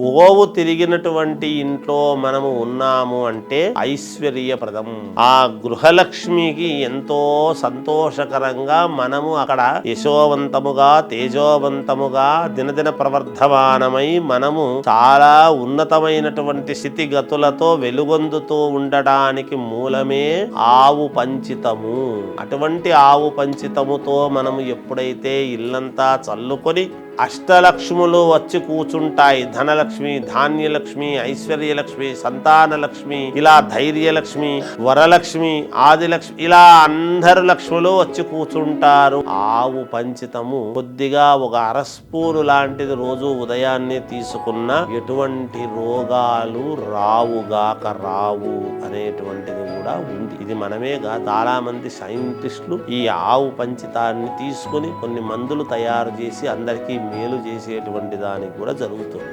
గోవు తిరిగినటువంటి ఇంట్లో మనము ఉన్నాము అంటే ఐశ్వర్యప్రదం. ఆ గృహలక్ష్మికి ఎంతో సంతోషకరంగా మనము అక్కడ యశోవంతముగా తేజోవంతముగా దినదిన ప్రవర్ధమానమై మనము చాలా ఉన్నతమైనటువంటి స్థితిగతులతో వెలుగొందుతూ ఉండడానికి మూలమే ఆవు పంచితము. అటువంటి ఆవు పంచితముతో మనము ఎప్పుడైతే ఇల్లంతా చల్లుకొని అష్టలక్ష్ములు వచ్చి కూర్చుంటాయి. ధనలక్ష్మి, ధాన్యలక్ష్మి, ఐశ్వర్యలక్ష్మి, సంతానలక్ష్మి, ఇలా ధైర్యలక్ష్మి, వరలక్ష్మి, ఆదిలక్ష్మి, ఇలా అందరు లక్ష్ములు వచ్చి కూర్చుంటారు. ఆవు పంచితము కొద్దిగా ఒక అరస్పూను లాంటిది రోజు ఉదయాన్నే తీసుకున్న ఎటువంటి రోగాలు రావు అనేటువంటిది కూడా ఉంది. ఇది మనమేగా చాలా మంది సైంటిస్టులు ఈ ఆవు పంచితాన్ని తీసుకుని కొన్ని మందులు తయారు చేసి అందరికీ మేలు చేసేటువంటి దానికి కూడా జరుగుతుంది.